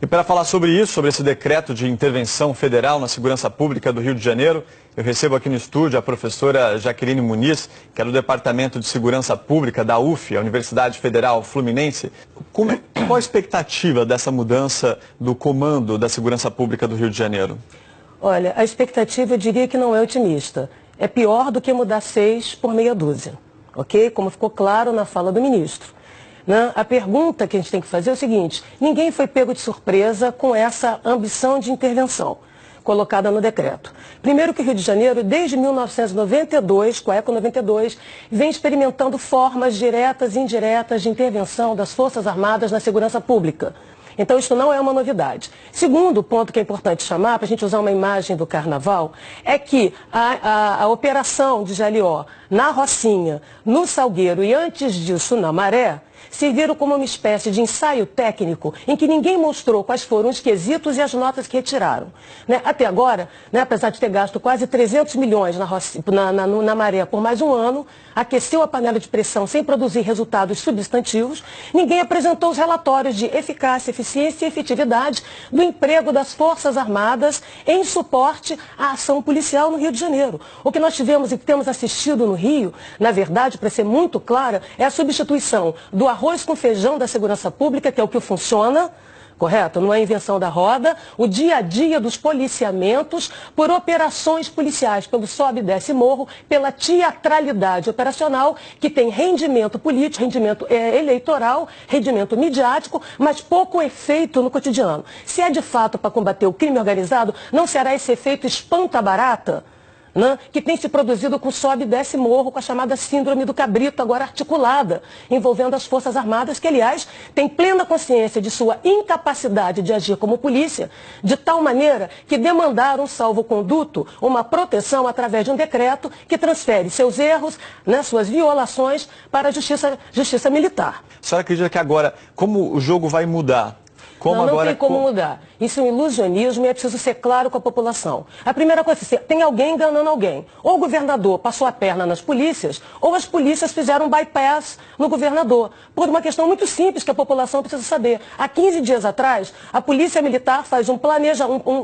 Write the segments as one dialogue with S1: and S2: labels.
S1: E para falar sobre isso, sobre esse decreto de intervenção federal na segurança pública do Rio de Janeiro, eu recebo aqui no estúdio a professora Jaqueline Muniz, que é do Departamento de Segurança Pública da UF, a Universidade Federal Fluminense. Qual a expectativa dessa mudança do comando da segurança pública do Rio de Janeiro?
S2: Olha, a expectativa eu diria que não é otimista. É pior do que mudar 6 por meia dúzia, ok? Como ficou claro na fala do ministro. A pergunta que a gente tem que fazer é o seguinte: ninguém foi pego de surpresa com essa ambição de intervenção colocada no decreto. Primeiro que o Rio de Janeiro, desde 1992, com a ECO 92, vem experimentando formas diretas e indiretas de intervenção das Forças Armadas na segurança pública. Então, isso não é uma novidade. Segundo ponto que é importante chamar, para a gente usar uma imagem do Carnaval, é que a operação de GLO na Rocinha, no Salgueiro e antes disso na Maré, serviram como uma espécie de ensaio técnico em que ninguém mostrou quais foram os quesitos e as notas que retiraram. Até agora, apesar de ter gasto quase 300 milhões na Maré por mais um ano, aqueceu a panela de pressão sem produzir resultados substantivos, ninguém apresentou os relatórios de eficácia, eficiência e efetividade do emprego das Forças Armadas em suporte à ação policial no Rio de Janeiro. O que nós tivemos e que temos assistido no Rio, na verdade, para ser muito clara, é a substituição do arroz com feijão da segurança pública, que é o que funciona, correto? Não é invenção da roda, o dia a dia dos policiamentos por operações policiais, pelo sobe e desce morro, pela teatralidade operacional, que tem rendimento político, rendimento eleitoral, rendimento midiático, mas pouco efeito no cotidiano. Se é de fato para combater o crime organizado, não será esse efeito espanta-barata que tem se produzido com sobe e desce morro, com a chamada síndrome do cabrito, agora articulada, envolvendo as Forças Armadas, que, aliás, têm plena consciência de sua incapacidade de agir como polícia, de tal maneira que demandaram um salvo-conduto, uma proteção através de um decreto que transfere seus erros, suas violações, para a justiça militar.
S1: A senhora acredita que agora, como o jogo vai mudar?
S2: Não tem como mudar. Isso é um ilusionismo e é preciso ser claro com a população. A primeira coisa é: tem alguém enganando alguém. Ou o governador passou a perna nas polícias, ou as polícias fizeram um bypass no governador. Por uma questão muito simples que a população precisa saber. Há 15 dias atrás, a Polícia Militar faz um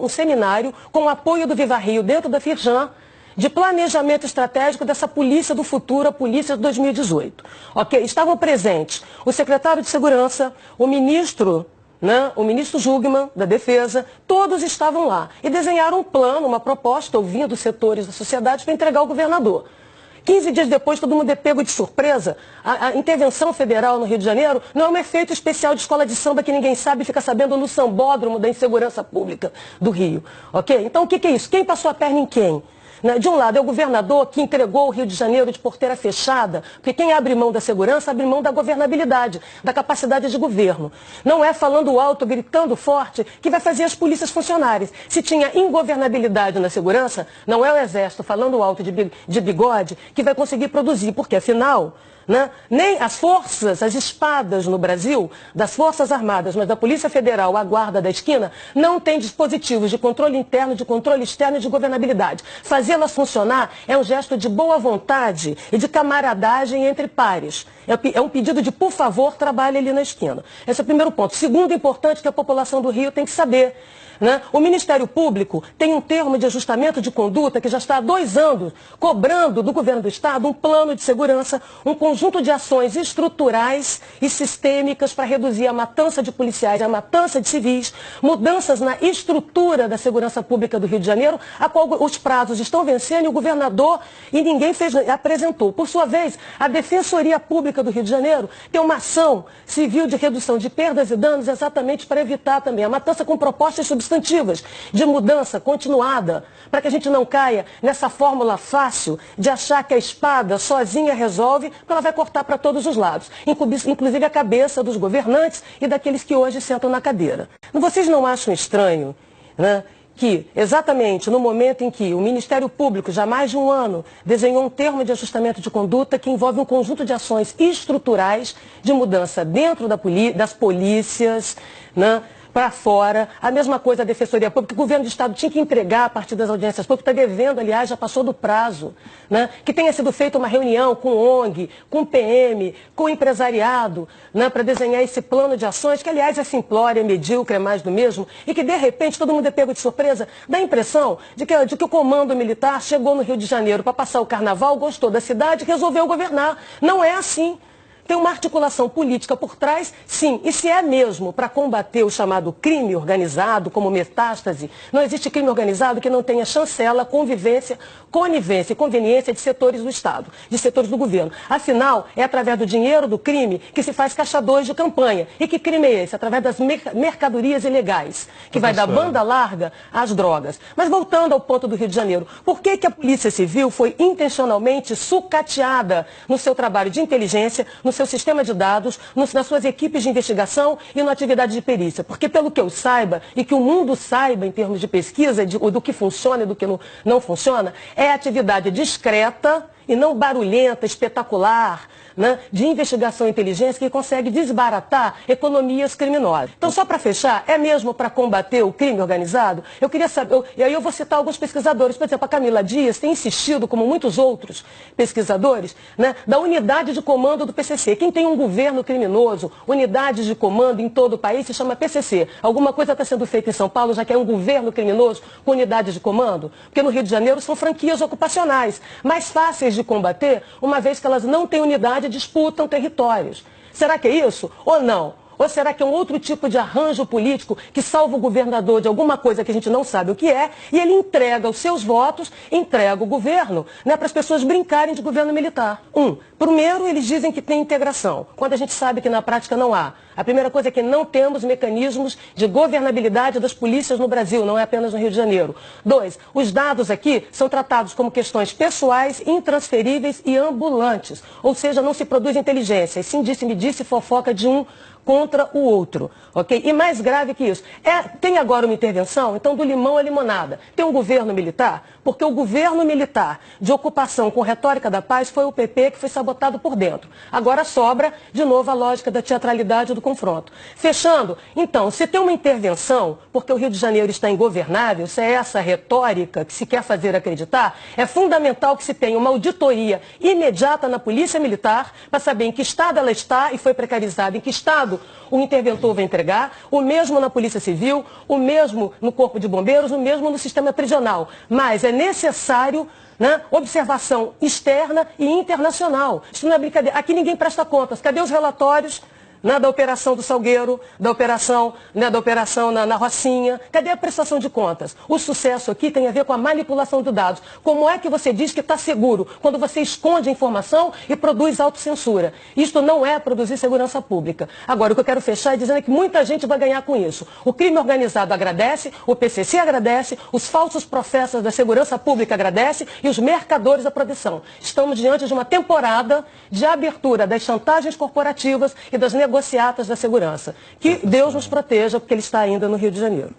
S2: seminário com o apoio do Viva Rio dentro da Firjan, de planejamento estratégico dessa polícia do futuro, a polícia de 2018. Ok? Estavam presentes o secretário de Segurança, o ministro Jungmann, da Defesa, todos estavam lá e desenharam um plano, uma proposta, ouvindo os setores da sociedade, para entregar ao governador. 15 dias depois, todo mundo é pego de surpresa. A intervenção federal no Rio de Janeiro não é um efeito especial de escola de samba que ninguém sabe e fica sabendo no sambódromo da insegurança pública do Rio. Ok? Então, o que é isso? Quem passou a perna em quem? De um lado é o governador que entregou o Rio de Janeiro de porteira fechada, porque quem abre mão da segurança abre mão da governabilidade, da capacidade de governo. Não é falando alto, gritando forte, que vai fazer as polícias funcionarem. Se tinha ingovernabilidade na segurança, não é o Exército falando alto de bigode que vai conseguir produzir, porque afinal, nem as forças, as espadas no Brasil, das Forças Armadas, mas da Polícia Federal, a guarda da esquina, não tem dispositivos de controle interno, de controle externo e de governabilidade. Fazê-las funcionar é um gesto de boa vontade e de camaradagem entre pares. É um pedido de, por favor, trabalhe ali na esquina. Esse é o primeiro ponto. Segundo importante que a população do Rio tem que saber. O Ministério Público tem um termo de ajustamento de conduta que já está há 2 anos cobrando do governo do Estado um plano de segurança, um conjunto de ações estruturais e sistêmicas para reduzir a matança de policiais, a matança de civis, mudanças na estrutura da segurança pública do Rio de Janeiro, a qual os prazos estão vencendo e o governador e ninguém apresentou. Por sua vez, a Defensoria Pública do Rio de Janeiro tem uma ação civil de redução de perdas e danos exatamente para evitar também a matança com propostas substantivas de mudança continuada, para que a gente não caia nessa fórmula fácil de achar que a espada sozinha resolve, porque ela vai cortar para todos os lados, inclusive a cabeça dos governantes e daqueles que hoje sentam na cadeira. Vocês não acham estranho, que exatamente no momento em que o Ministério Público, já há mais de um ano, desenhou um termo de ajustamento de conduta que envolve um conjunto de ações estruturais de mudança dentro das polícias, para fora. A mesma coisa a Defensoria Pública. O governo do Estado tinha que entregar a partir das audiências públicas, está devendo, aliás, já passou do prazo. Né? Que tenha sido feita uma reunião com ONG, com PM, com empresariado, né? Para desenhar esse plano de ações, que, aliás, é simplório, é medíocre, é mais do mesmo, e que, de repente, todo mundo é pego de surpresa. Dá a impressão de que o comando militar chegou no Rio de Janeiro para passar o carnaval, gostou da cidade e resolveu governar. Não é assim. Tem uma articulação política por trás, sim. E se é mesmo para combater o chamado crime organizado, como metástase, não existe crime organizado que não tenha chancela, conivência e conveniência de setores do Estado, de setores do governo. Afinal, é através do dinheiro do crime que se faz caixa 2 de campanha. E que crime é esse? Através das mercadorias ilegais, que vai dar banda larga às drogas. Mas voltando ao ponto do Rio de Janeiro, por que a Polícia Civil foi intencionalmente sucateada no seu trabalho de inteligência, no seu sistema de dados, nas suas equipes de investigação e na atividade de perícia? Porque, pelo que eu saiba, e que o mundo saiba em termos de pesquisa, do que funciona e do que não funciona, é atividade discreta e não barulhenta, espetacular, né, de investigação e inteligência que consegue desbaratar economias criminosas. Então, só para fechar, é mesmo para combater o crime organizado? Eu queria saber, e aí eu vou citar alguns pesquisadores, por exemplo, a Camila Dias tem insistido, como muitos outros pesquisadores, né, da unidade de comando do PCC. Quem tem um governo criminoso, unidades de comando em todo o país, se chama PCC. Alguma coisa está sendo feita em São Paulo, já que é um governo criminoso com unidade de comando? Porque no Rio de Janeiro são franquias ocupacionais, mais fáceis de combater, uma vez que elas não têm unidade e disputam territórios. Será que é isso ou não? Ou será que é um outro tipo de arranjo político que salva o governador de alguma coisa que a gente não sabe o que é e ele entrega os seus votos, entrega o governo, né, para as pessoas brincarem de governo militar? Primeiro, eles dizem que tem integração, quando a gente sabe que na prática não há. A primeira coisa é que não temos mecanismos de governabilidade das polícias no Brasil, não é apenas no Rio de Janeiro. 2, os dados aqui são tratados como questões pessoais, intransferíveis e ambulantes. Ou seja, não se produz inteligência, e sim disse-me-disse fofoca de um contra o outro, ok? E mais grave que isso, tem agora uma intervenção, então do limão à limonada. Tem um governo militar, porque o governo militar de ocupação com retórica da paz foi o PP que foi sabotado por dentro. Agora sobra, de novo, a lógica da teatralidade do confronto. Fechando, então, se tem uma intervenção, porque o Rio de Janeiro está ingovernável, se é essa retórica que se quer fazer acreditar, é fundamental que se tenha uma auditoria imediata na Polícia Militar para saber em que estado ela está e foi precarizada, em que estado o interventor vai entregar, o mesmo na Polícia Civil, o mesmo no Corpo de Bombeiros, o mesmo no sistema prisional. Mas é necessário, né, observação externa e internacional. Isso não é brincadeira. Aqui ninguém presta contas. Cadê os relatórios, né, da Operação do Salgueiro, da operação na Rocinha? Cadê a prestação de contas? O sucesso aqui tem a ver com a manipulação de dados. Como é que você diz que está seguro quando você esconde a informação e produz autocensura? Isto não é produzir segurança pública. Agora, o que eu quero fechar é dizendo que muita gente vai ganhar com isso. O crime organizado agradece, o PCC agradece, os falsos profetas da segurança pública agradecem e os mercadores da proteção. Estamos diante de uma temporada de abertura das chantagens corporativas e das negociatas da segurança. Que Deus nos proteja, porque ele está ainda no Rio de Janeiro.